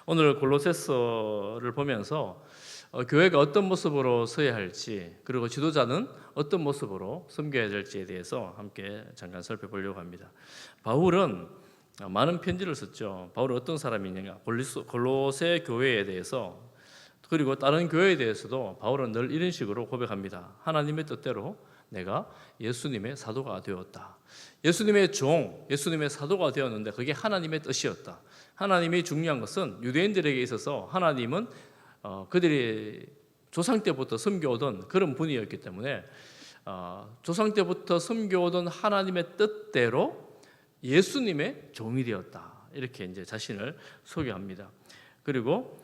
오늘 골로새서를 보면서 교회가 어떤 모습으로 서야 할지, 그리고 지도자는 어떤 모습으로 섬겨야 될지에 대해서 함께 잠깐 살펴보려고 합니다. 바울은 많은 편지를 썼죠. 바울은 어떤 사람이냐? 골로새 교회에 대해서, 그리고 다른 교회에 대해서도 바울은 늘 이런 식으로 고백합니다. 하나님의 뜻대로 내가 예수님의 사도가 되었다. 예수님의 종, 예수님의 사도가 되었는데 그게 하나님의 뜻이었다. 하나님이 중요한 것은 유대인들에게 있어서 하나님은 그들이 조상 때부터 섬겨오던 그런 분이었기 때문에 조상 때부터 섬겨오던 하나님의 뜻대로 예수님의 종이 되었다. 이렇게 이제 자신을 소개합니다. 그리고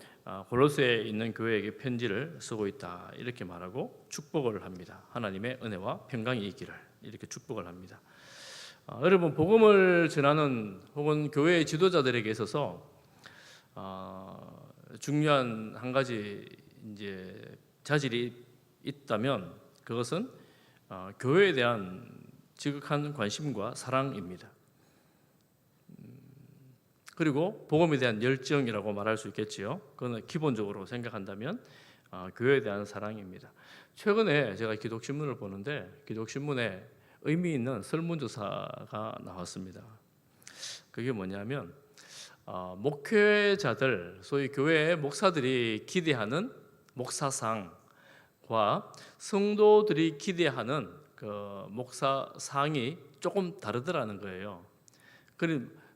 골로새에 있는 교회에게 편지를 쓰고 있다. 이렇게 말하고 축복을 합니다. 하나님의 은혜와 평강이 있기를 이렇게 축복을 합니다. 여러분, 복음을 전하는 혹은 교회의 지도자들에게 있어서 중요한 한 가지 이제 자질이 있다면 그것은 교회에 대한 지극한 관심과 사랑입니다. 그리고 복음에 대한 열정이라고 말할 수 있겠지요. 그거는 기본적으로 생각한다면 교회에 대한 사랑입니다. 최근에 제가 기독신문을 보는데 기독신문에 의미 있는 설문조사가 나왔습니다. 그게 뭐냐면 목회자들, 소위 교회의 목사들이 기대하는 목사상과 성도들이 기대하는 그 목사상이 조금 다르더라는 거예요.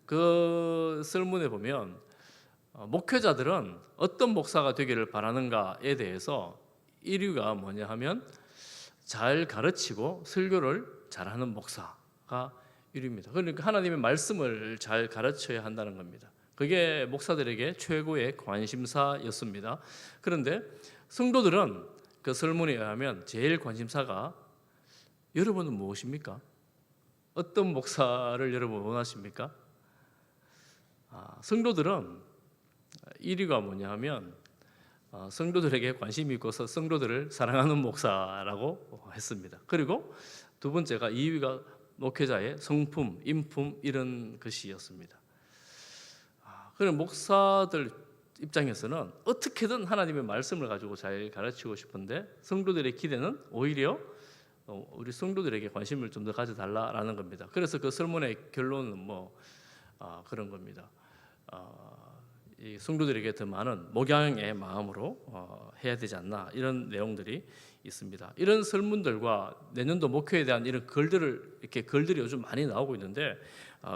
그 설문에 보면 목회자들은 어떤 목사가 되기를 바라는가에 대해서 1위가 뭐냐 하면 잘 가르치고 설교를 잘하는 목사가 1위입니다. 그러니까 하나님의 말씀을 잘 가르쳐야 한다는 겁니다. 그게 목사들에게 최고의 관심사였습니다. 그런데 성도들은 그 설문에 의하면 제일 관심사가 여러분은 무엇입니까? 어떤 목사를 여러분 원하십니까? 성도들은 1위가 뭐냐 하면 성도들에게 관심이 있고서 성도들을 사랑하는 목사라고 했습니다. 그리고 두 번째가 2위가 목회자의 성품, 인품 이런 것이었습니다. 그럼 목사들 입장에서는 어떻게든 하나님의 말씀을 가지고 잘 가르치고 싶은데 성도들의 기대는 오히려 우리 성도들에게 관심을 좀 더 가져달라라는 겁니다. 그래서 그 설문의 결론은 그런 겁니다. 이 성도들에게 더 많은 목양의 마음으로 해야 되지 않나 이런 내용들이 있습니다. 이런 설문들과 내년도 목회에 대한 이런 글들이 요즘 많이 나오고 있는데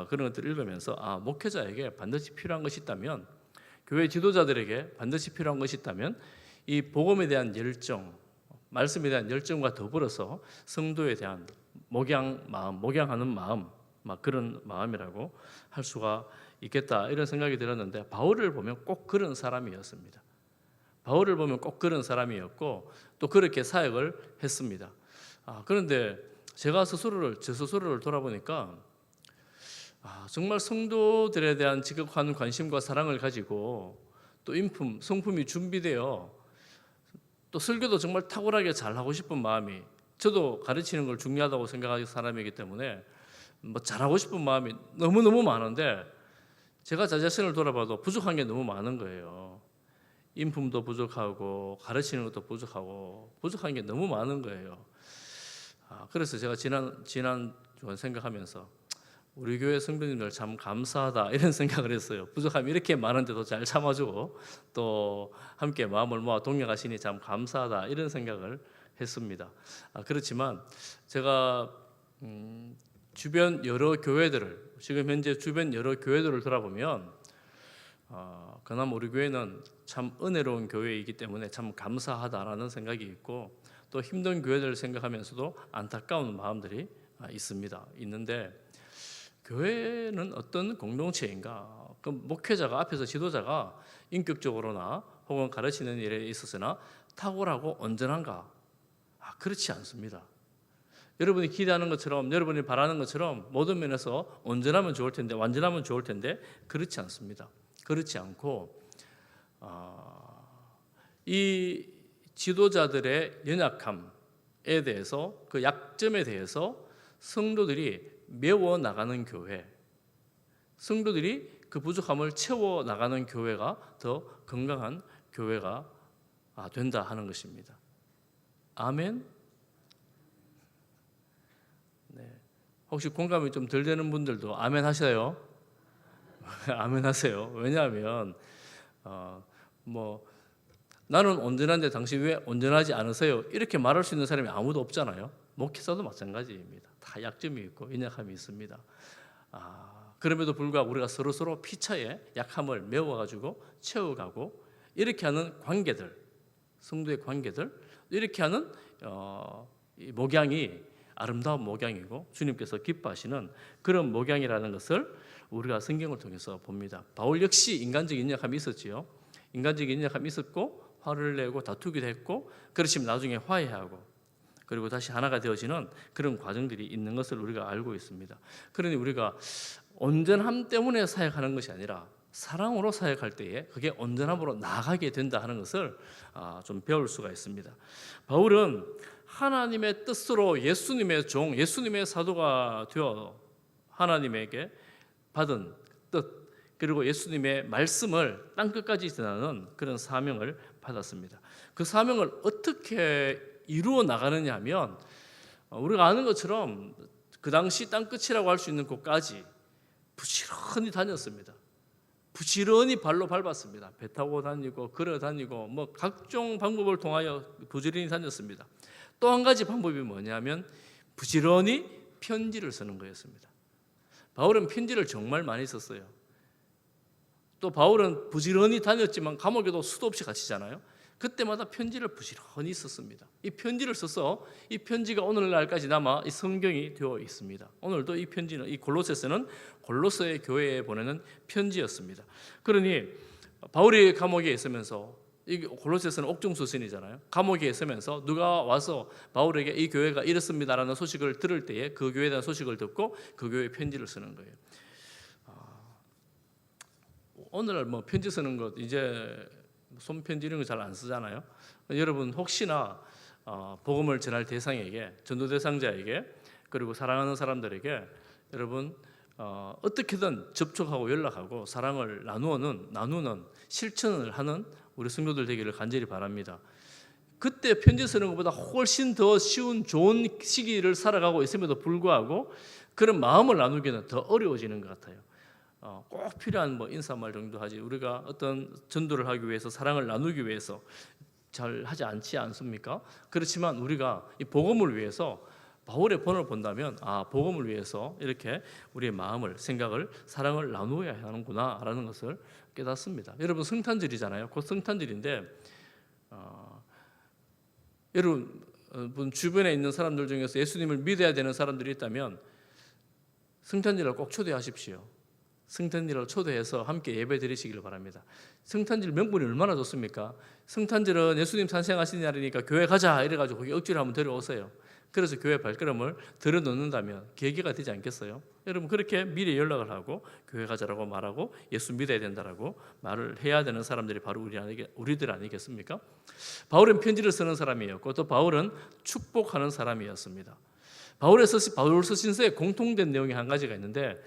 그런 것들을 읽으면서 목회자에게 반드시 필요한 것이 있다면, 교회 지도자들에게 반드시 필요한 것이 있다면 이 복음에 대한 열정, 말씀에 대한 열정과 더불어서 성도에 대한 목양하는 마음, 그런 마음이라고 할 수가 있겠다 이런 생각이 들었는데 바울을 보면 꼭 그런 사람이었습니다. 바울을 보면 꼭 그런 사람이었고 또 그렇게 사역을 했습니다. 그런데 제가 제 스스로를 돌아보니까 정말 성도들에 대한 지극한 관심과 사랑을 가지고 또 인품, 성품이 준비되어 또 설교도 정말 탁월하게 잘하고 싶은 마음이, 저도 가르치는 걸 중요하다고 생각하는 사람이기 때문에 잘하고 싶은 마음이 너무너무 많은데 제가 제 자신을 돌아봐도 부족한 게 너무 많은 거예요. 인품도 부족하고 가르치는 것도 부족하고 부족한 게 너무 많은 거예요. 그래서 제가 지난 생각하면서 우리 교회 성도님들 참 감사하다 이런 생각을 했어요. 부족함이 이렇게 많은데도 잘 참아주고 또 함께 마음을 모아 동력하시니 참 감사하다 이런 생각을 했습니다. 그렇지만 제가 주변 여러 교회들을, 지금 현재 주변 여러 교회들을 돌아보면 그나마 우리 교회는 참 은혜로운 교회이기 때문에 참 감사하다라는 생각이 있고 또 힘든 교회들을 생각하면서도 안타까운 마음들이 있는데 교회는 어떤 공동체인가? 그 목회자가 앞에서 지도자가 인격적으로나 혹은 가르치는 일에 있어서나 탁월하고 온전한가? 그렇지 않습니다. 여러분이 기대하는 것처럼, 여러분이 바라는 것처럼 모든 면에서 온전하면 좋을 텐데, 완전하면 좋을 텐데 그렇지 않습니다. 그렇지 않고 이 지도자들의 연약함에 대해서, 그 약점에 대해서 성도들이 메워 나가는 교회, 성도들이 그 부족함을 채워 나가는 교회가 더 건강한 교회가 된다 하는 것입니다. 아멘. 네. 혹시 공감이 좀 덜 되는 분들도 아멘 하셔요. 아멘 하세요. 왜냐하면 나는 온전한데 당신 왜 온전하지 않으세요? 이렇게 말할 수 있는 사람이 아무도 없잖아요. 목회자도 마찬가지입니다. 다 약점이 있고 연약함이 있습니다. 그럼에도 불구하고 우리가 서로 피차에 약함을 메워가지고 채워가고 이렇게 하는 관계들, 성도의 관계들, 이렇게 하는 이 목양이 아름다운 목양이고 주님께서 기뻐하시는 그런 목양이라는 것을 우리가 성경을 통해서 봅니다. 바울 역시 인간적인 연약함이 있었지요. 인간적인 연약함이 있었고 화를 내고 다투기도 했고 그렇지만 나중에 화해하고 그리고 다시 하나가 되어지는 그런 과정들이 있는 것을 우리가 알고 있습니다. 그러니 우리가 온전함 때문에 사역하는 것이 아니라 사랑으로 사역할 때에 그게 온전함으로 나아가게 된다 하는 것을 좀 배울 수가 있습니다. 바울은 하나님의 뜻으로 예수님의 종, 예수님의 사도가 되어 하나님에게 받은 뜻 그리고 예수님의 말씀을 땅끝까지 전하는 그런 사명을 받았습니다. 그 사명을 어떻게 이루어 나가느냐 하면 우리가 아는 것처럼 그 당시 땅끝이라고 할 수 있는 곳까지 부지런히 다녔습니다. 부지런히 발로 밟았습니다. 배 타고 다니고 걸어 다니고 각종 방법을 통하여 부지런히 다녔습니다. 또 한 가지 방법이 뭐냐면 부지런히 편지를 쓰는 거였습니다. 바울은 편지를 정말 많이 썼어요. 또 바울은 부지런히 다녔지만 감옥에도 수도 없이 갇히잖아요. 그때마다 편지를 부지런히 썼습니다. 이 편지를 써서 이 편지가 오늘날까지 남아 이 성경이 되어 있습니다. 오늘도 이 편지는 이 골로새서는 골로새 교회에 보내는 편지였습니다. 그러니 바울이 감옥에 있으면서 이 골로새서는 옥중서신이잖아요. 감옥에 있으면서 누가 와서 바울에게 이 교회가 이렇습니다라는 소식을 들을 때에 그 교회에 대한 소식을 듣고 그 교회에 편지를 쓰는 거예요. 오늘날 편지 쓰는 것 이제 손편지 이런 거 잘 안 쓰잖아요. 여러분 혹시나 복음을 전할 대상에게 전도 대상자에게 그리고 사랑하는 사람들에게 여러분 어떻게든 접촉하고 연락하고 사랑을 나누는 실천을 하는 우리 성도들 되기를 간절히 바랍니다. 그때 편지 쓰는 것보다 훨씬 더 쉬운 좋은 시기를 살아가고 있음에도 불구하고 그런 마음을 나누기는 더 어려워지는 것 같아요. 꼭 필요한 인사말 정도 하지 우리가 어떤 전도를 하기 위해서 사랑을 나누기 위해서 잘 하지 않지 않습니까? 그렇지만 우리가 이 복음을 위해서 바울의 본을 본다면 복음을 위해서 이렇게 우리의 마음을 생각을 사랑을 나누어야 하는구나라는 것을 깨닫습니다. 여러분 성탄절이잖아요. 곧 성탄절인데 여러분 주변에 있는 사람들 중에서 예수님을 믿어야 되는 사람들이 있다면 성탄절을 꼭 초대하십시오. 성탄절을 초대해서 함께 예배 드리시기를 바랍니다. 성탄절 명분이 얼마나 좋습니까? 성탄절은 예수님 탄생하신 날이니까 교회 가자 이래가지고 거기 억지로 한번 데려오세요. 그래서 교회 발걸음을 들여놓는다면 계기가 되지 않겠어요? 여러분 그렇게 미리 연락을 하고 교회 가자라고 말하고 예수 믿어야 된다라고 말을 해야 되는 사람들이 바로 우리들 아니겠습니까? 바울은 편지를 쓰는 사람이었고 또 바울은 축복하는 사람이었습니다. 바울 서신서에 공통된 내용이 한 가지가 있는데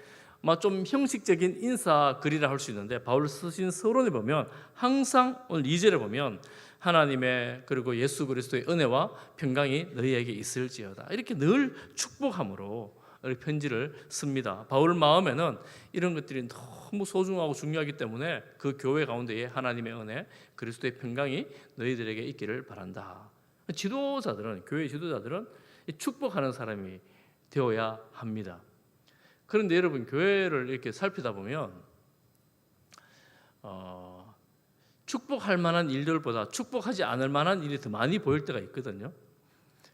좀 형식적인 인사 글이라 할 수 있는데 바울 서신 서론에 보면 항상 오늘 2절에 보면 하나님의 그리고 예수 그리스도의 은혜와 평강이 너희에게 있을지어다 이렇게 늘 축복함으로 편지를 씁니다. 바울 마음에는 이런 것들이 너무 소중하고 중요하기 때문에 그 교회 가운데에 하나님의 은혜 그리스도의 평강이 너희들에게 있기를 바란다. 지도자들은 교회 지도자들은 축복하는 사람이 되어야 합니다. 그런데 여러분 교회를 이렇게 살피다 보면 축복할 만한 일들보다 축복하지 않을 만한 일이 더 많이 보일 때가 있거든요.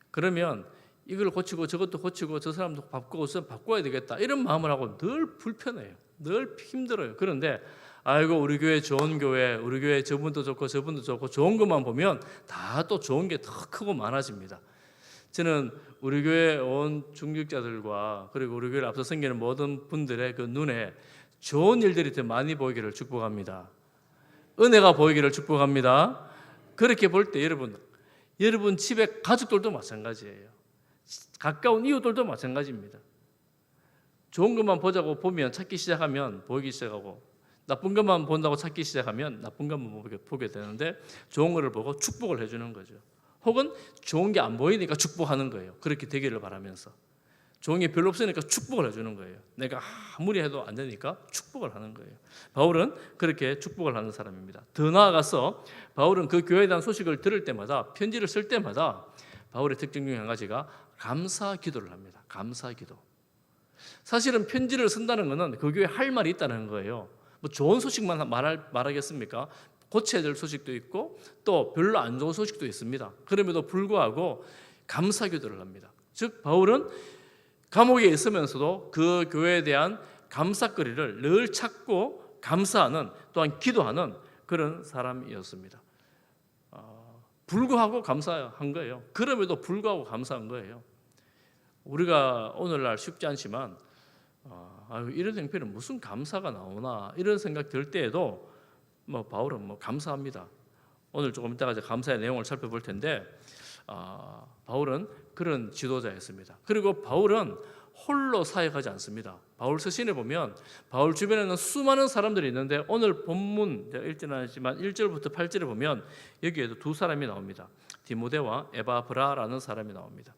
그러면 이걸 고치고 저것도 고치고 저 사람도 바꿔야 되겠다 이런 마음을 하고 늘 불편해요. 늘 힘들어요. 그런데 아이고 우리 교회 좋은 교회, 우리 교회 저분도 좋고 저분도 좋고 좋은 것만 보면 다 또 좋은 게 더 크고 많아집니다. 저는 우리 교회 온 중직자들과 그리고 우리 교회를 앞서 섬기는 모든 분들의 그 눈에 좋은 일들이 더 많이 보이기를 축복합니다. 은혜가 보이기를 축복합니다. 그렇게 볼 때 여러분 집에 가족들도 마찬가지예요. 가까운 이웃들도 마찬가지입니다. 좋은 것만 보자고 보면 찾기 시작하면 보이기 시작하고 나쁜 것만 본다고 찾기 시작하면 나쁜 것만 보게 되는데 좋은 것을 보고 축복을 해주는 거죠. 혹은 좋은 게 안 보이니까 축복하는 거예요. 그렇게 되기를 바라면서. 좋은 게 별로 없으니까 축복을 해주는 거예요. 내가 아무리 해도 안 되니까 축복을 하는 거예요. 바울은 그렇게 축복을 하는 사람입니다. 더 나아가서 바울은 그 교회에 대한 소식을 들을 때마다, 편지를 쓸 때마다 바울의 특징 중에 한 가지가 감사 기도를 합니다. 감사 기도. 사실은 편지를 쓴다는 것은 그 교회에 할 말이 있다는 거예요. 뭐 좋은 소식만 말하겠습니까? 고쳐야 될 소식도 있고 또 별로 안 좋은 소식도 있습니다. 그럼에도 불구하고 감사 기도를 합니다. 즉 바울은 감옥에 있으면서도 그 교회에 대한 감사거리를 늘 찾고 감사하는, 또한 기도하는 그런 사람이었습니다. 불구하고 감사한 거예요. 그럼에도 불구하고 감사한 거예요. 우리가 오늘날 쉽지 않지만 이런 행편은 무슨 감사가 나오나 이런 생각 들 때에도 바울은 감사합니다. 오늘 조금 이따가 감사의 내용을 살펴볼 텐데 바울은 그런 지도자였습니다. 그리고 바울은 홀로 사역하지 않습니다. 바울 서신에 보면 바울 주변에는 수많은 사람들이 있는데 오늘 본문 제가 읽지는 않았지만 1절부터 8절에 보면 여기에도 두 사람이 나옵니다. 디모데와 에바브라라는 사람이 나옵니다.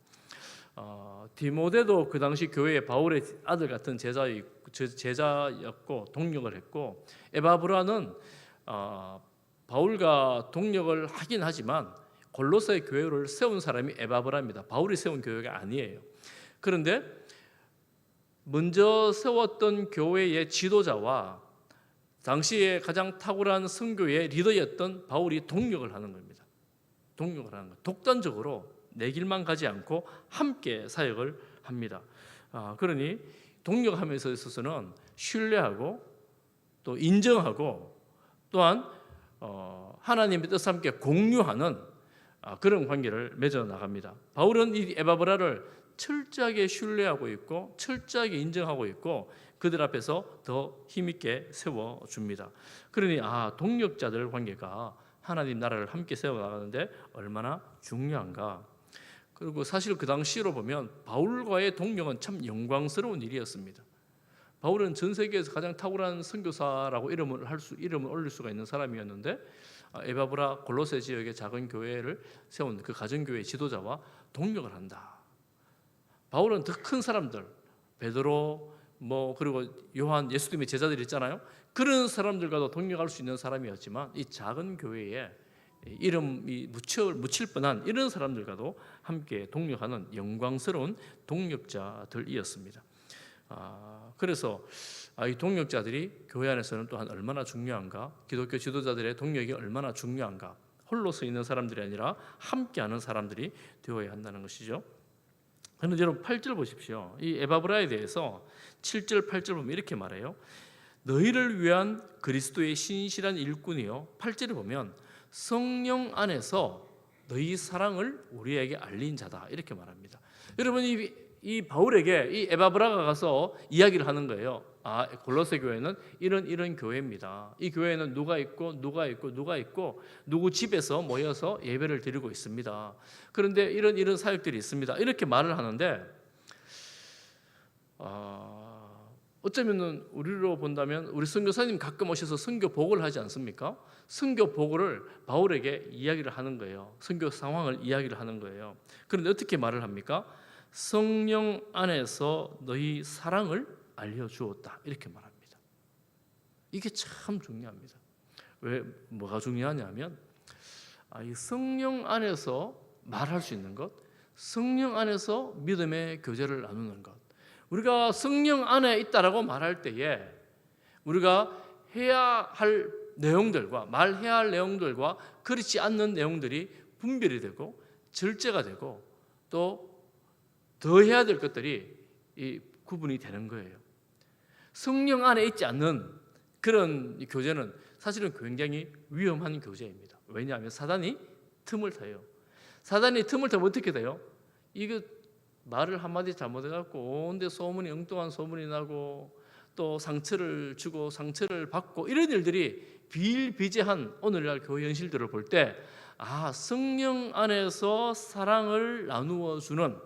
디모데도 그 당시 교회의 바울의 아들 같은 제자였고 동력을 했고, 에바브라는 바울과 동력을 하긴 하지만 골로새 교회를 세운 사람이 에바브라입니다. 바울이 세운 교회가 아니에요. 그런데 먼저 세웠던 교회의 지도자와 당시에 가장 탁월한 선교의 리더였던 바울이 동력을 하는 겁니다. 동력을 하는 것. 독단적으로 내 길만 가지 않고 함께 사역을 합니다. 그러니 동력함에서 있어서는 신뢰하고 또 인정하고 또한 하나님의 뜻을 함께 공유하는 그런 관계를 맺어 나갑니다. 바울은 이 에바브라를 철저하게 신뢰하고 있고 철저하게 인정하고 있고 그들 앞에서 더 힘있게 세워줍니다. 그러니 동력자들 관계가 하나님 나라를 함께 세워나가는데 얼마나 중요한가. 그리고 사실 그 당시로 보면 바울과의 동력은 참 영광스러운 일이었습니다. 바울은 전 세계에서 가장 탁월한 선교사라고 이름을 올릴 수가 있는 사람이었는데 에바브라 골로새 지역의 작은 교회를 세운 그 가정교회 지도자와 동력을 한다. 바울은 더 큰 사람들, 베드로 그리고 요한, 예수님의 제자들 있잖아요. 그런 사람들과도 동력할 수 있는 사람이었지만 이 작은 교회에 이름이 묻힐 뻔한 이런 사람들과도 함께 동력하는 영광스러운 동력자들이었습니다. 그래서 이 동력자들이 교회 안에서는 또한 얼마나 중요한가, 기독교 지도자들의 동력이 얼마나 중요한가, 홀로 서 있는 사람들이 아니라 함께하는 사람들이 되어야 한다는 것이죠. 그런데 여러분 8절 보십시오. 이 에바브라에 대해서 7절 8절 보면 이렇게 말해요. 너희를 위한 그리스도의 신실한 일꾼이요, 8절에 보면 성령 안에서 너희 사랑을 우리에게 알린 자다 이렇게 말합니다. 여러분 이 바울에게 이 에바브라가 가서 이야기를 하는 거예요. 골로새 교회는 이런 교회입니다. 이 교회는 누가 있고 누구 집에서 모여서 예배를 드리고 있습니다. 그런데 이런 사역들이 있습니다. 이렇게 말을 하는데 어쩌면은 우리로 본다면 우리 선교사님 가끔 오셔서 선교 보고를 하지 않습니까? 선교 보고를 바울에게 이야기를 하는 거예요. 선교 상황을 이야기를 하는 거예요. 그런데 어떻게 말을 합니까? 성령 안에서 너희 사랑을 알려주었다 이렇게 말합니다. 이게 참 중요합니다. 뭐가 중요하냐면 이 성령 안에서 말할 수 있는 것, 성령 안에서 믿음의 교제를 나누는 것. 우리가 성령 안에 있다라고 말할 때에 우리가 해야 할 내용들과 말해야 할 내용들과 그렇지 않는 내용들이 분별이 되고 절제가 되고 또 더 해야 될 것들이 구분이 되는 거예요. 성령 안에 있지 않는 그런 교제는 사실은 굉장히 위험한 교제입니다. 왜냐하면 사단이 틈을 타요. 사단이 틈을 타면 어떻게 돼요? 이거 말을 한마디 잘못해갖고 온데 소문이 엉뚱한 소문이 나고 또 상처를 주고 상처를 받고 이런 일들이 비일비재한 오늘날 교회 현실들을 볼 때 성령 안에서 사랑을 나누는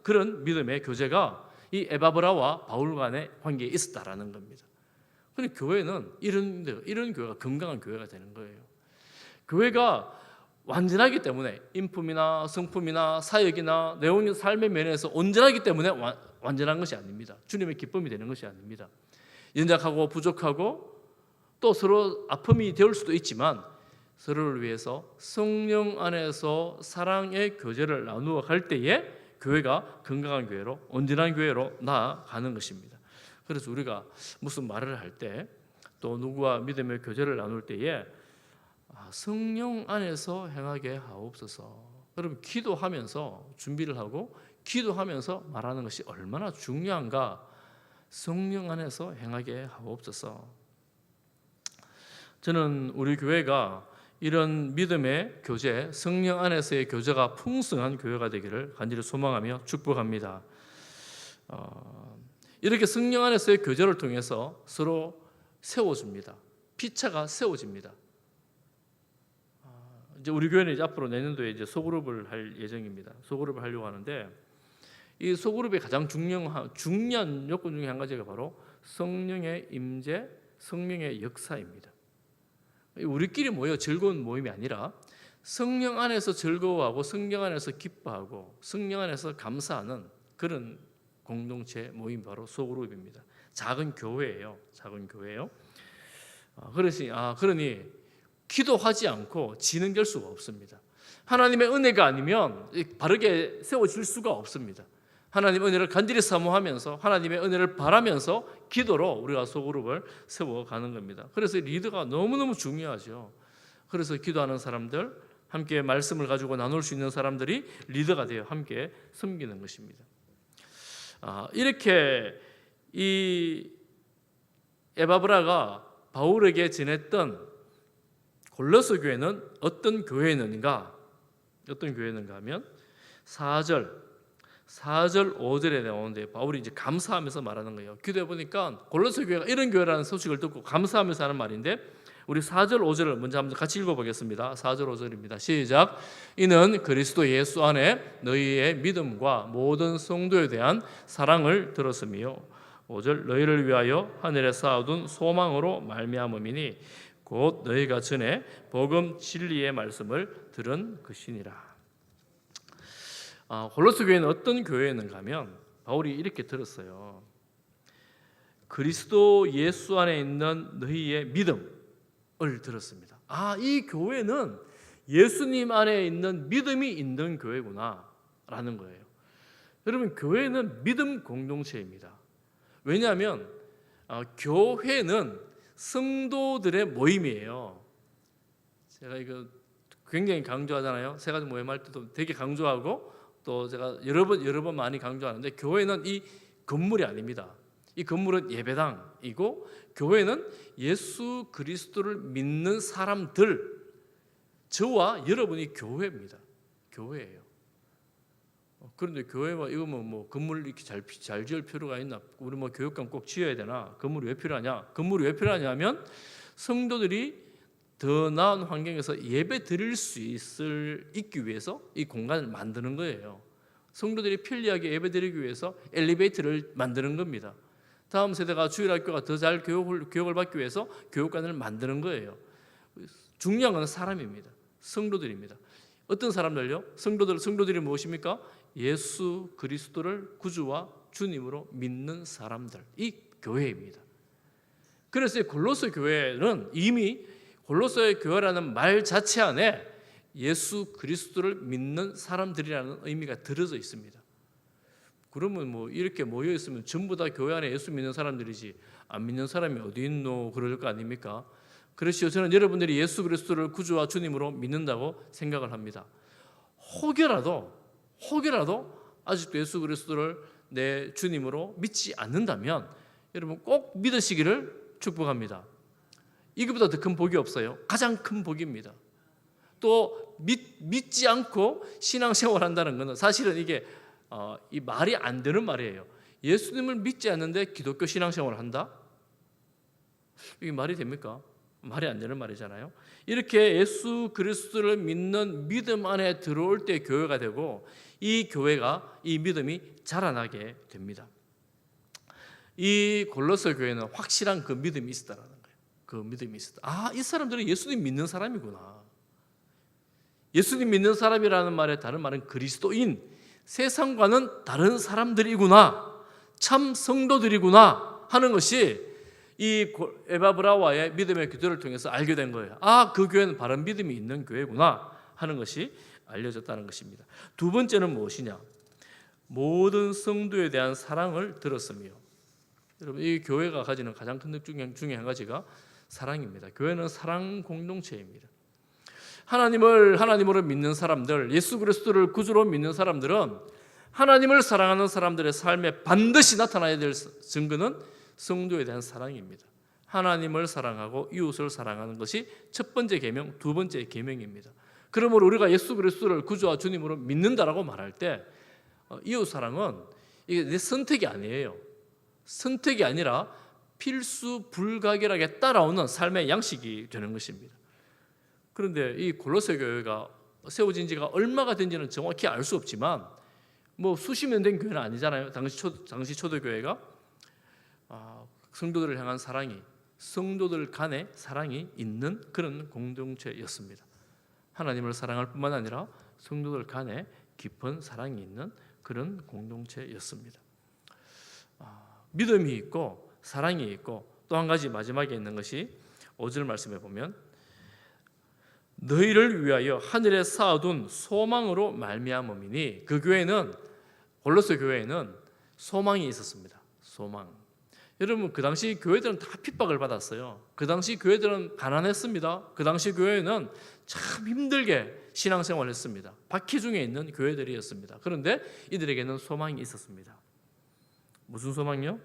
그런 믿음의 교제가 이 에바브라와 바울 간의 관계에 있었다라는 겁니다. 근데 교회는 이런 교회가 건강한 교회가 되는 거예요. 교회가 완전하기 때문에 인품이나 성품이나 사역이나 내용 삶의 면에서 온전하기 때문에 완전한 것이 아닙니다. 주님의 기쁨이 되는 것이 아닙니다. 연약하고 부족하고 또 서로 아픔이 될 수도 있지만 서로를 위해서 성령 안에서 사랑의 교제를 나누어 갈 때에 교회가 건강한 교회로, 온전한 교회로 나아가는 것입니다. 그래서 우리가 무슨 말을 할 때 또 누구와 믿음의 교제를 나눌 때에 성령 안에서 행하게 하옵소서. 그럼 기도하면서 준비를 하고 기도하면서 말하는 것이 얼마나 중요한가. 성령 안에서 행하게 하옵소서. 저는 우리 교회가 이런 믿음의 교제, 성령 안에서의 교제가 풍성한 교회가 되기를 간절히 소망하며 축복합니다. 이렇게 성령 안에서의 교제를 통해서 서로 세워줍니다. 피차가 세워집니다. 이제 우리 교회는 이제 앞으로 내년도에 이제 소그룹을 할 예정입니다. 소그룹을 하려고 하는데 이 소그룹의 가장 중요한 요건 중에 한 가지가 바로 성령의 임재, 성령의 역사입니다. 우리끼리 모여 즐거운 모임이 아니라 성령 안에서 즐거워하고 성령 안에서 기뻐하고 성령 안에서 감사하는 그런 공동체 모임 바로 소그룹입니다. 작은 교회예요. 작은 교회요. 그러니 기도하지 않고 진행될 수가 없습니다. 하나님의 은혜가 아니면 바르게 세워질 수가 없습니다. 하나님의 은혜를 간절히 사모하면서 하나님의 은혜를 바라면서 기도로 우리가 소그룹을 세워가는 겁니다. 그래서 리더가 너무너무 중요하죠. 그래서 기도하는 사람들, 함께 말씀을 가지고 나눌 수 있는 사람들이 리더가 되어 함께 섬기는 것입니다. 이렇게 이 에바브라가 바울에게 전했던 골로새 교회는 어떤 교회였는가? 어떤 교회였는가 하면 4절 5절에 나오는데 바울이 이제 감사하면서 말하는 거예요. 기도해 보니까 골로새 교회가 이런 교회라는 소식을 듣고 감사하면서 하는 말인데 우리 4절 5절을 먼저 한번 같이 읽어보겠습니다. 4절 5절입니다. 시작. 이는 그리스도 예수 안에 너희의 믿음과 모든 성도에 대한 사랑을 들었으며 5절 너희를 위하여 하늘에 쌓아둔 소망으로 말미암음이니 곧 너희가 전에 복음 진리의 말씀을 들은 것이니라. 골로새 교회는 어떤 교회였는가 하면 바울이 이렇게 들었어요. 그리스도 예수 안에 있는 너희의 믿음을 들었습니다. 이 교회는 예수님 안에 있는 믿음이 있는 교회구나 라는 거예요. 여러분, 교회는 믿음 공동체입니다. 왜냐하면 교회는 성도들의 모임이에요. 제가 이거 굉장히 강조하잖아요. 세 가지 모임할 때도 되게 강조하고 또 제가 여러 번 많이 강조하는데 교회는 이 건물이 아닙니다. 이 건물은 예배당이고 교회는 예수 그리스도를 믿는 사람들, 저와 여러분이 교회입니다. 교회예요. 그런데 교회와 이거 뭐 건물 이렇게 잘 지을 필요가 있나? 우리 뭐 교육관 꼭 지어야 되나? 건물이 왜 필요하냐? 건물이 왜 필요하냐면 성도들이 더 나은 환경에서 예배 드릴 수 있기 위해서 이 공간을 만드는 거예요. 성도들이 편리하게 예배 드리기 위해서 엘리베이터를 만드는 겁니다. 다음 세대가 주일학교가 더 잘 교육을 받기 위해서 교육관을 만드는 거예요. 중요한 건 사람입니다. 성도들입니다. 어떤 사람들요? 성도들이 무엇입니까? 예수 그리스도를 구주와 주님으로 믿는 사람들, 이 교회입니다. 그래서 골로새 교회는 이미 골로새 교회라는 말 자체 안에 예수 그리스도를 믿는 사람들이라는 의미가 들어져 있습니다. 그러면 뭐 이렇게 모여 있으면 전부 다 교회 안에 예수 믿는 사람들이지 안 믿는 사람이 어디 있노 그럴 거 아닙니까? 그렇지요. 저는 여러분들이 예수 그리스도를 구주와 주님으로 믿는다고 생각을 합니다. 혹여라도 아직도 예수 그리스도를 내 주님으로 믿지 않는다면 여러분 꼭 믿으시기를 축복합니다. 이것보다 더 큰 복이 없어요. 가장 큰 복입니다. 또 믿지 않고 신앙생활 한다는 것은 사실은 이게 이 말이 안 되는 말이에요. 예수님을 믿지 않는데 기독교 신앙생활을 한다? 이게 말이 됩니까? 말이 안 되는 말이잖아요. 이렇게 예수 그리스도를 믿는 믿음 안에 들어올 때 교회가 되고 이 교회가 이 믿음이 자라나게 됩니다. 이 골로새 교회는 확실한 그 믿음이 있었다라는 거예요. 그 믿음이 있었다. 이 사람들은 예수님 믿는 사람이구나. 예수님 믿는 사람이라는 말의 다른 말은 그리스도인, 세상과는 다른 사람들이구나, 참 성도들이구나 하는 것이 이 에바브라와의 믿음의 기도를 통해서 알게 된 거예요. 그 교회는 바른 믿음이 있는 교회구나 하는 것이 알려졌다는 것입니다. 두 번째는 무엇이냐? 모든 성도에 대한 사랑을 들었으며, 여러분, 이 교회가 가지는 가장 큰 특징 중에 한 가지가 사랑입니다. 교회는 사랑 공동체입니다. 하나님으로 믿는 사람들, 예수 그리스도를 구주로 믿는 사람들은 하나님을 사랑하는 사람들의 삶에 반드시 나타나야 될 증거는 성도에 대한 사랑입니다. 하나님을 사랑하고 이웃을 사랑하는 것이 첫 번째 계명, 두 번째 계명입니다. 그러므로 우리가 예수 그리스도를 구주와 주님으로 믿는다라고 말할 때 이웃 사랑은 이게 내 선택이 아니에요. 선택이 아니라 필수 불가결하게 따라오는 삶의 양식이 되는 것입니다. 그런데 이 골로새 교회가 세워진 지가 얼마가 된지는 정확히 알 수 없지만 수십 년 된 교회는 아니잖아요. 당시 초대교회가 성도들을 향한 사랑이, 성도들 간의 사랑이 있는 그런 공동체였습니다. 하나님을 사랑할 뿐만 아니라 성도들 간에 깊은 사랑이 있는 그런 공동체였습니다. 믿음이 있고 사랑이 있고 또 한 가지 마지막에 있는 것이 5절 말씀에 보면 너희를 위하여 하늘에 쌓아둔 소망으로 말미암음이니, 그 교회는, 골로새 교회에는 소망이 있었습니다. 소망. 여러분, 그 당시 교회들은 다 핍박을 받았어요. 그 당시 교회들은 가난했습니다. 그 당시 교회는 참 힘들게 신앙생활을 했습니다. 박해중에 있는 교회들이었습니다. 그런데 이들에게는 소망이 있었습니다. 무슨 소망이요?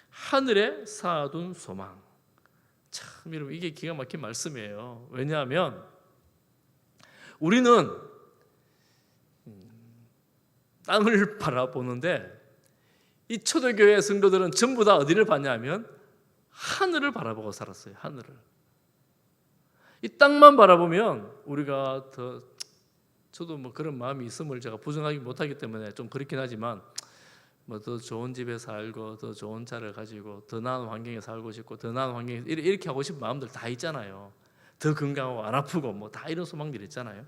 하늘에 쌓아둔 소망. 참 여러분, 이게 기가 막힌 말씀이에요. 왜냐하면 우리는 땅을 바라보는데 이 초대교회 성도들은 전부 다 어디를 봤냐면 하늘을 바라보고 살았어요. 하늘을. 이 땅만 바라보면 우리가 저도 그런 마음이 있음을 제가 부정하기 못하기 때문에 좀 그렇긴 하지만 더 좋은 집에 살고 더 좋은 차를 가지고 더 나은 환경에 살고 싶고 더 나은 환경에 이렇게 하고 싶은 마음들 다 있잖아요. 더 건강하고 안 아프고 다 이런 소망들이 있잖아요.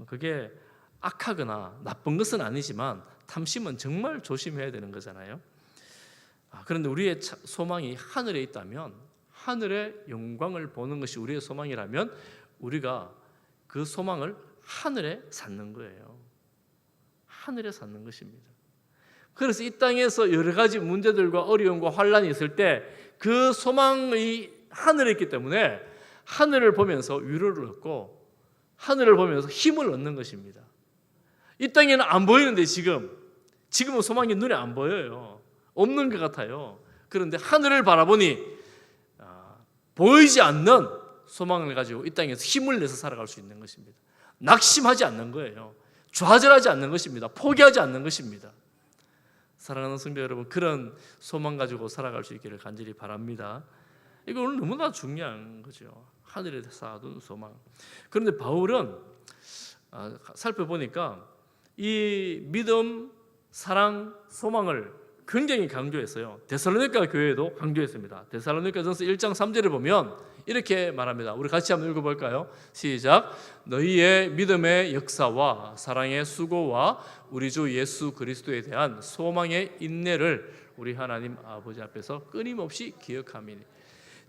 그게 악하거나 나쁜 것은 아니지만 탐심은 정말 조심해야 되는 거잖아요. 그런데 우리의 소망이 하늘에 있다면, 하늘의 영광을 보는 것이 우리의 소망이라면 우리가 그 소망을 하늘에 쌓는 거예요. 하늘에 쌓는 것입니다. 그래서 이 땅에서 여러 가지 문제들과 어려움과 환란이 있을 때 그 소망이 하늘에 있기 때문에 하늘을 보면서 위로를 얻고 하늘을 보면서 힘을 얻는 것입니다. 이 땅에는 안 보이는데 지금은 소망이 눈에 안 보여요. 없는 것 같아요. 그런데 하늘을 바라보니 보이지 않는 소망을 가지고 이 땅에서 힘을 내서 살아갈 수 있는 것입니다. 낙심하지 않는 거예요. 좌절하지 않는 것입니다. 포기하지 않는 것입니다. 사랑하는 성도 여러분, 그런 소망 가지고 살아갈 수 있기를 간절히 바랍니다. 이거 오늘 너무나 중요한 거죠. 하늘에 쌓아둔 소망. 그런데 바울은 살펴보니까 이 믿음, 사랑, 소망을 굉장히 강조했어요. 데살로니가 교회도 강조했습니다. 데살로니가전서 1장 3절을 보면 이렇게 말합니다. 우리 같이 한번 읽어볼까요? 시작. 너희의 믿음의 역사와 사랑의 수고와 우리 주 예수 그리스도에 대한 소망의 인내를 우리 하나님 아버지 앞에서 끊임없이 기억하미니.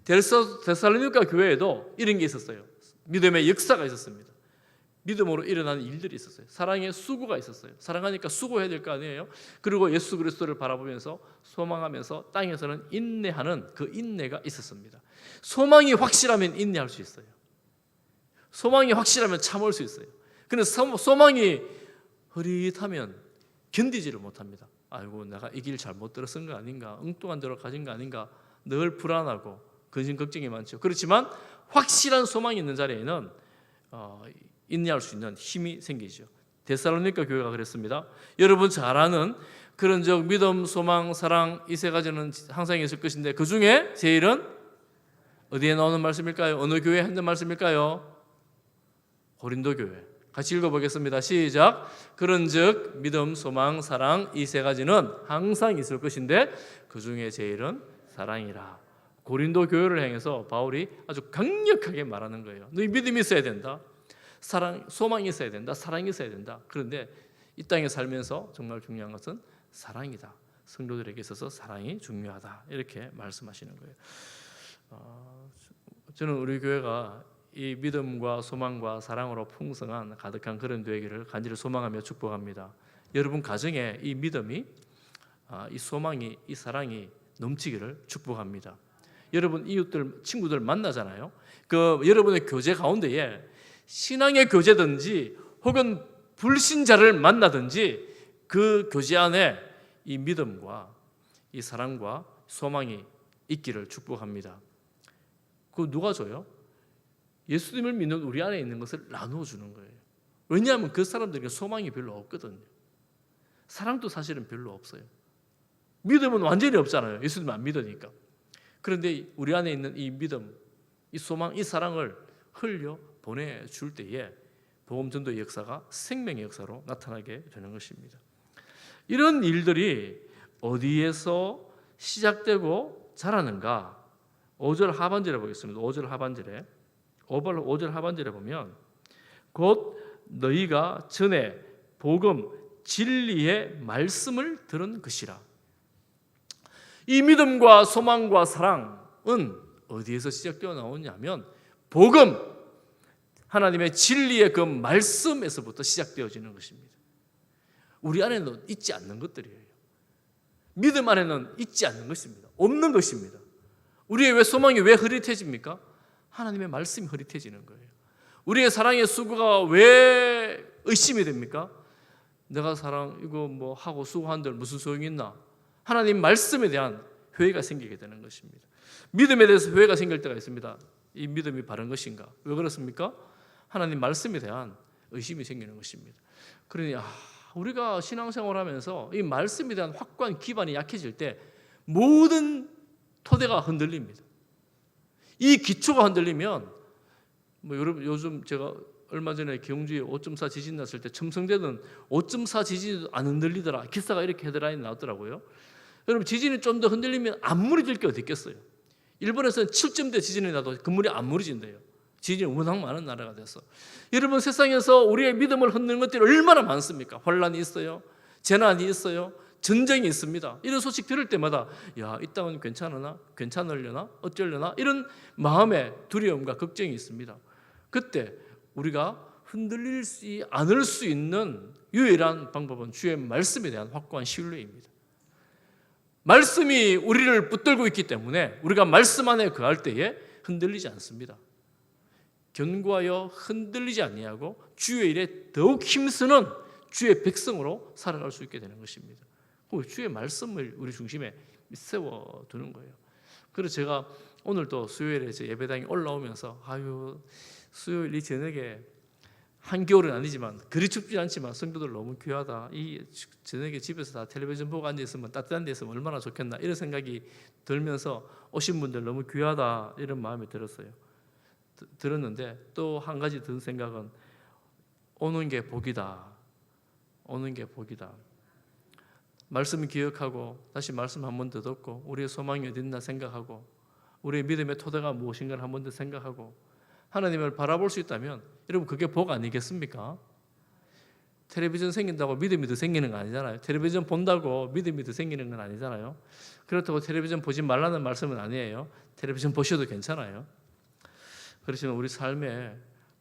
데살로니가 교회에도 이런 게 있었어요. 믿음의 역사가 있었습니다. 믿음으로 일어나는 일들이 있었어요. 사랑의 수고가 있었어요. 사랑하니까 수고해야 될 거 아니에요. 그리고 예수 그리스도를 바라보면서 소망하면서 땅에서는 인내하는 그 인내가 있었습니다. 소망이 확실하면 인내할 수 있어요. 소망이 확실하면 참을 수 있어요. 그런데 소망이 흐릿하면 견디지를 못합니다. 아이고, 내가 이 길 잘못 들어선 거 아닌가, 엉뚱한 데로 가진 거 아닌가, 늘 불안하고 근심 걱정이 많죠. 그렇지만 확실한 소망이 있는 자리에는 인내할 수 있는 힘이 생기죠. 데살로니가 교회가 그랬습니다. 여러분 잘 아는 그런 믿음, 소망, 사랑 이 세 가지는 항상 있을 것인데 그 중에 제일은 어디에 나오는 말씀일까요? 어느 교회에 하는 말씀일까요? 고린도 교회. 같이 읽어보겠습니다. 시작. 그런즉 믿음, 소망, 사랑 이 세 가지는 항상 있을 것인데 그 중에 제일은 사랑이라. 고린도 교회를 향해서 바울이 아주 강력하게 말하는 거예요. 너희 믿음이 있어야 된다. 사랑, 소망이 있어야 된다. 사랑이 있어야 된다. 그런데 이 땅에 살면서 정말 중요한 것은 사랑이다. 성도들에게 있어서 사랑이 중요하다. 이렇게 말씀하시는 거예요. 저는 우리 교회가 이 믿음과 소망과 사랑으로 풍성한 가득한 그런 되기를 간절히 소망하며 축복합니다. 여러분 가정에 이 믿음이, 이 소망이, 이 사랑이 넘치기를 축복합니다. 여러분 이웃들, 친구들 만나잖아요. 그 여러분의 교제 가운데에 신앙의 교제든지 혹은 불신자를 만나든지 그 교제 안에 이 믿음과 이 사랑과 소망이 있기를 축복합니다. 그거 누가 줘요? 예수님을 믿는 우리 안에 있는 것을 나누어 주는 거예요. 왜냐하면 그 사람들에게 소망이 별로 없거든요. 사랑도 사실은 별로 없어요. 믿음은 완전히 없잖아요. 예수님 안 믿으니까. 그런데 우리 안에 있는 이 믿음, 이 소망, 이 사랑을 흘려 보내줄 때에 복음 전도의 역사가 생명의 역사로 나타나게 되는 것입니다. 이런 일들이 어디에서 시작되고 자라는가? 5절 하반절에 보겠습니다. 5절 하반절에 보면 곧 너희가 전에 복음 진리의 말씀을 들은 것이라. 이 믿음과 소망과 사랑은 어디에서 시작되어 나오냐면 복음, 하나님의 진리의 그 말씀에서부터 시작되어지는 것입니다. 우리 안에는 있지 않는 것들이에요. 믿음 안에는 있지 않는 것입니다. 없는 것입니다. 우리의 왜 소망이 왜 흐릿해집니까? 하나님의 말씀이 흐릿해지는 거예요. 우리의 사랑의 수고가 왜 의심이 됩니까? 내가 사랑 이거 뭐 하고 수고한들 무슨 소용이 있나? 하나님 말씀에 대한 회의가 생기게 되는 것입니다. 믿음에 대해서 회의가 생길 때가 있습니다. 이 믿음이 바른 것인가? 왜 그렇습니까? 하나님 말씀에 대한 의심이 생기는 것입니다. 그러니 우리가 신앙생활하면서 이 말씀에 대한 확고한 기반이 약해질 때 모든 토대가 흔들립니다. 이 기초가 흔들리면 뭐 여러분 요즘 제가 얼마 전에 경주에 5.4 지진 났을 때 첨성대는 5.4 지진도 안 흔들리더라. 기사가 이렇게 헤드라인이 나왔더라고요. 여러분 지진이 좀 더 흔들리면 안 무너질 게 어디 있겠어요. 일본에서는 7점대 지진이 나도 건물이 안 무너진대요. 지진이 워낙 많은 나라가 돼서. 여러분 세상에서 우리의 믿음을 흔드는 것들이 얼마나 많습니까? 환란이 있어요. 재난이 있어요. 전쟁이 있습니다. 이런 소식 들을 때마다 이 땅은 괜찮으려나? 어쩌려나? 이런 마음의 두려움과 걱정이 있습니다. 그때 우리가 흔들리지 않을 수 있는 유일한 방법은 주의 말씀에 대한 확고한 신뢰입니다. 말씀이 우리를 붙들고 있기 때문에 우리가 말씀 안에 거할 때에 흔들리지 않습니다. 견고하여 흔들리지 아니하고 주의 일에 더욱 힘쓰는 주의 백성으로 살아갈 수 있게 되는 것입니다. 주의 말씀을 우리 중심에 세워두는 거예요. 그래서 제가 오늘도 수요일에 제 예배당에 올라오면서 수요일 이 저녁에 한겨울은 아니지만 그리 춥지 않지만 성도들 너무 귀하다. 이 저녁에 집에서 다 텔레비전 보고 앉아있으면 따뜻한 데 있으면 얼마나 좋겠나 이런 생각이 들면서 오신 분들 너무 귀하다 이런 마음이 들었는데 또 한 가지 든 생각은 오는 게 복이다. 말씀을 기억하고 다시 말씀 한 번 더 듣고 우리의 소망이 어디 있나 생각하고 우리의 믿음의 토대가 무엇인가를 한 번 더 생각하고 하나님을 바라볼 수 있다면 여러분 그게 복 아니겠습니까? 텔레비전 생긴다고 믿음이 더 생기는 거 아니잖아요. 텔레비전 본다고 믿음이 더 생기는 건 아니잖아요. 그렇다고 텔레비전 보지 말라는 말씀은 아니에요. 텔레비전 보셔도 괜찮아요. 그렇지만 우리 삶에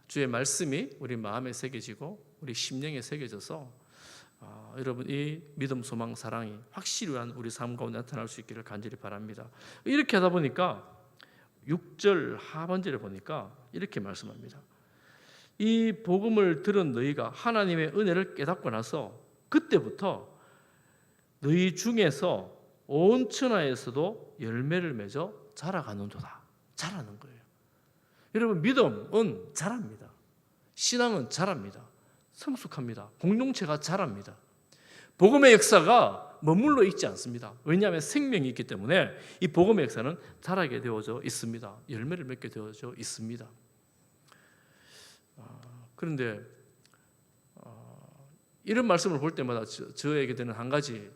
주의 말씀이 우리 마음에 새겨지고 우리 심령에 새겨져서 여러분 이 믿음, 소망, 사랑이 확실한 우리 삶 가운데 나타날 수 있기를 간절히 바랍니다. 이렇게 하다 보니까 6절 하반절에 보니까 이렇게 말씀합니다. 이 복음을 들은 너희가 하나님의 은혜를 깨닫고 나서 그때부터 너희 중에서 온 천하에서도 열매를 맺어 자라가는도다. 자라는 거예요. 여러분 믿음은 자랍니다. 신앙은 자랍니다. 성숙합니다. 공동체가 자랍니다. 복음의 역사가 머물러 있지 않습니다. 왜냐하면 생명이 있기 때문에 이 복음의 역사는 자라게 되어져 있습니다. 열매를 맺게 되어져 있습니다. 그런데 이런 말씀을 볼 때마다 저에게 드는 한 가지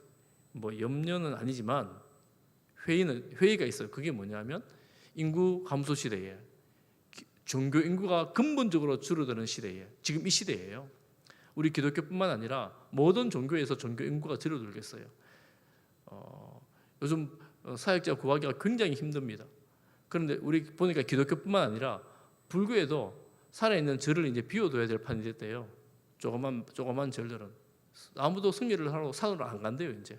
뭐 염려는 아니지만 회의가 있어요. 그게 뭐냐면 인구 감소 시대에 종교 인구가 근본적으로 줄어드는 시대에 지금 이 시대예요. 우리 기독교뿐만 아니라 모든 종교에서 종교 인구가 줄어들겠어요. 요즘 사역자 구하기가 굉장히 힘듭니다. 그런데 우리 보니까 기독교뿐만 아니라 불교에도 산에 있는 절을 이제 비워둬야 될 판이 됐대요. 조그만 절들은 아무도 승리를 하러 산으로 안 간대요. 이제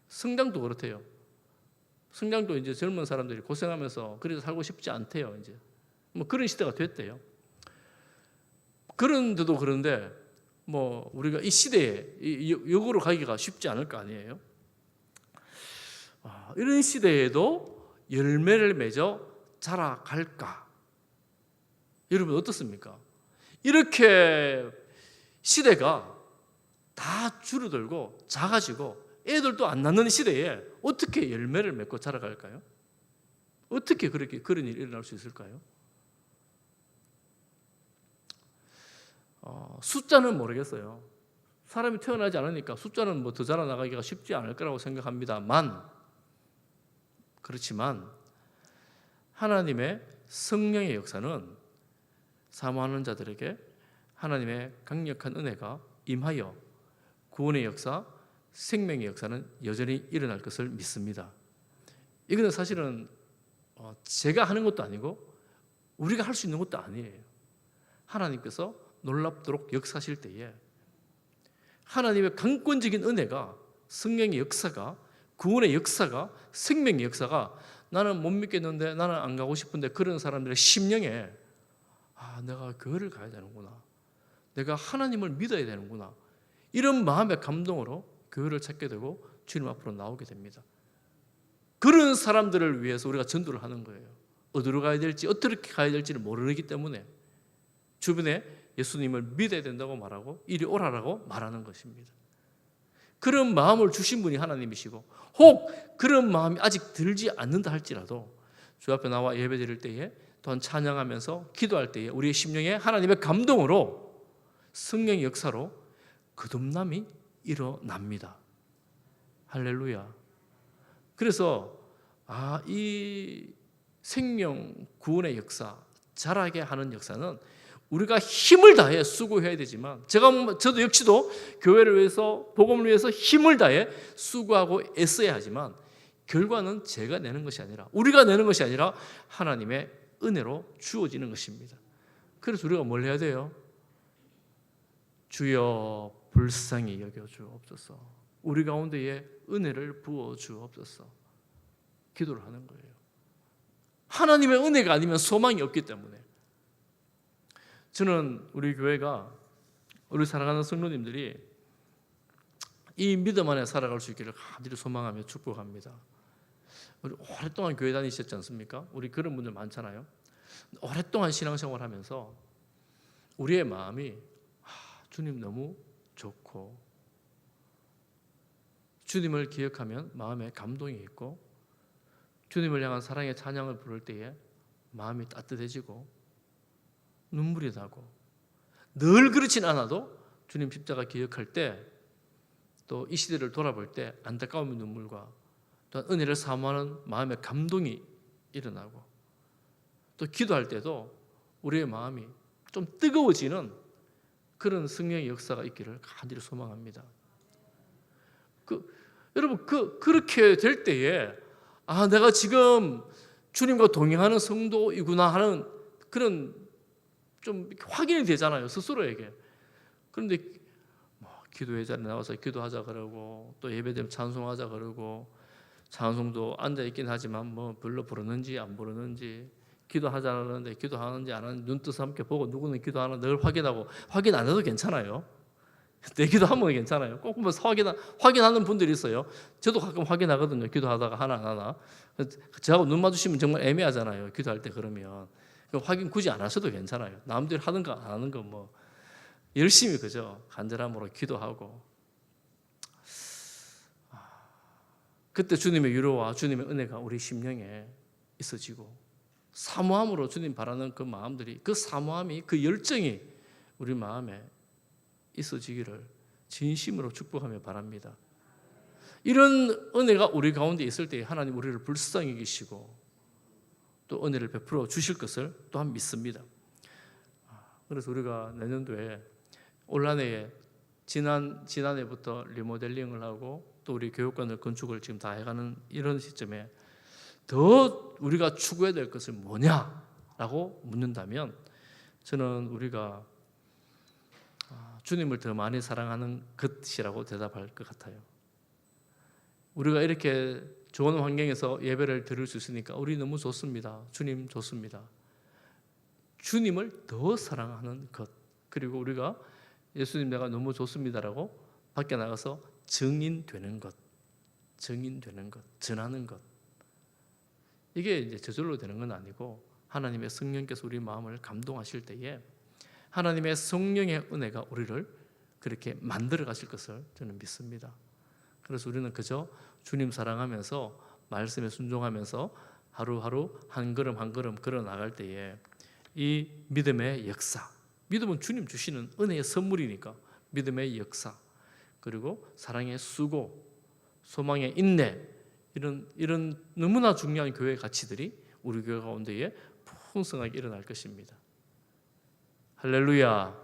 성당도 그렇대요. 성당도 이제 젊은 사람들이 고생하면서 그래서 살고 싶지 않대요. 이제 뭐 그런 시대가 됐대요. 그런데도 그런데 뭐 우리가 이 시대에 역으로 가기가 쉽지 않을 거 아니에요. 이런 시대에도 열매를 맺어 자라갈까? 여러분 어떻습니까? 이렇게 시대가 다 줄어들고 작아지고 애들도 안 낳는 시대에 어떻게 열매를 맺고 자라갈까요? 어떻게 그런 일이 일어날 수 있을까요? 숫자는 모르겠어요. 사람이 태어나지 않으니까 숫자는 뭐 더 자라나가기가 쉽지 않을 거라고 생각합니다만, 그렇지만 하나님의 성령의 역사는 사모하는 자들에게 하나님의 강력한 은혜가 임하여 구원의 역사, 생명의 역사는 여전히 일어날 것을 믿습니다. 이거는 사실은 제가 하는 것도 아니고 우리가 할 수 있는 것도 아니에요. 하나님께서 놀랍도록 역사하실 때에 하나님의 강권적인 은혜가, 성령의 역사가, 구원의 역사가, 생명의 역사가 나는 못 믿겠는데, 나는 안 가고 싶은데 그런 사람들의 심령에 내가 교회를 가야 되는구나, 내가 하나님을 믿어야 되는구나, 이런 마음의 감동으로 교회를 찾게 되고 주님 앞으로 나오게 됩니다. 그런 사람들을 위해서 우리가 전도를 하는 거예요. 어디로 가야 될지, 어떻게 가야 될지를 모르기 때문에 주변에 예수님을 믿어야 된다고 말하고 이리 오라라고 말하는 것입니다. 그런 마음을 주신 분이 하나님이시고, 혹 그런 마음이 아직 들지 않는다 할지라도 주 앞에 나와 예배 드릴 때에, 또한 찬양하면서 기도할 때에 우리의 심령에 하나님의 감동으로, 성령의 역사로 거듭남이 일어납니다. 할렐루야. 그래서 이 생명 구원의 역사, 자라게 하는 역사는 우리가 힘을 다해 수고해야 되지만, 저도 역시도 교회를 위해서, 복음을 위해서 힘을 다해 수고하고 애써야 하지만, 결과는 제가 내는 것이 아니라, 우리가 내는 것이 아니라 하나님의 은혜로 주어지는 것입니다. 그래서 우리가 뭘 해야 돼요? 주여 불쌍히 여겨 주옵소서, 우리 가운데에 은혜를 부어 주옵소서, 기도를 하는 거예요. 하나님의 은혜가 아니면 소망이 없기 때문에. 저는 우리 교회가, 우리 사랑하는 성도님들이 이 믿음 안에 살아갈 수 있기를 간절히 소망하며 축복합니다. 우리 오랫동안 교회 다니셨지 않습니까? 우리 그런 분들 많잖아요. 오랫동안 신앙생활 하면서 우리의 마음이 주님 너무 좋고, 주님을 기억하면 마음에 감동이 있고, 주님을 향한 사랑의 찬양을 부를 때에 마음이 따뜻해지고 눈물이 나고, 늘 그렇진 않아도 주님 십자가 기억할 때, 또 이 시대를 돌아볼 때 안타까움의 눈물과 또 은혜를 사모하는 마음의 감동이 일어나고, 또 기도할 때도 우리의 마음이 좀 뜨거워지는 그런 성령의 역사가 있기를 간절히 소망합니다. 여러분 그렇게 될 때에 내가 지금 주님과 동행하는 성도이구나 하는 그런 좀 확인이 되잖아요, 스스로에게. 그런데 기도회 자리에 나와서 기도하자 그러고, 또 예배되면 찬송하자 그러고, 찬송도 앉아있긴 하지만 별로 부르는지 안 부르는지, 기도하자는데 기도하는지 안 하는지 눈뜨 삼켜 보고, 누구는 기도하는 늘 확인하고, 확인 안 해도 괜찮아요. 내 기도하면 괜찮아요. 꼭 확인하는 분들이 있어요. 저도 가끔 확인하거든요. 기도하다가 하나 안 하나. 저하고 눈 마주치면 정말 애매하잖아요, 기도할 때. 그러면 확인 굳이 안 하셔도 괜찮아요. 남들이 하는 거 안 하는 거 열심히 그죠, 간절함으로 기도하고, 그때 주님의 위로와 주님의 은혜가 우리 심령에 있어지고, 사모함으로 주님 바라는 그 마음들이, 그 사모함이, 그 열정이 우리 마음에 있어지기를 진심으로 축복하며 바랍니다. 이런 은혜가 우리 가운데 있을 때 하나님 우리를 불쌍히 여기시고 또 은혜를 베풀어 주실 것을 또한 믿습니다. 그래서 우리가 내년도에 올 한해에 지난해부터 리모델링을 하고 또 우리 교육관을 건축을 지금 다 해가는 이런 시점에 더 우리가 추구해야 될 것은 뭐냐라고 묻는다면 저는 우리가 주님을 더 많이 사랑하는 것이라고 대답할 것 같아요. 우리가 이렇게 좋은 환경에서 예배를 드릴 수 있으니까 우리 너무 좋습니다. 주님 좋습니다. 주님을 더 사랑하는 것, 그리고 우리가 예수님 내가 너무 좋습니다라고 밖에 나가서 증인되는 것, 전하는 것. 이게 이제 저절로 되는 건 아니고 하나님의 성령께서 우리 마음을 감동하실 때에 하나님의 성령의 은혜가 우리를 그렇게 만들어 가실 것을 저는 믿습니다. 그래서 우리는 그저 주님 사랑하면서 말씀에 순종하면서 하루하루 한 걸음 한 걸음 걸어 나갈 때에 이 믿음의 역사, 믿음은 주님 주시는 은혜의 선물이니까 믿음의 역사, 그리고 사랑의 수고, 소망의 인내, 이런 너무나 중요한 교회의 가치들이 우리 교회 가운데에 풍성하게 일어날 것입니다. 할렐루야.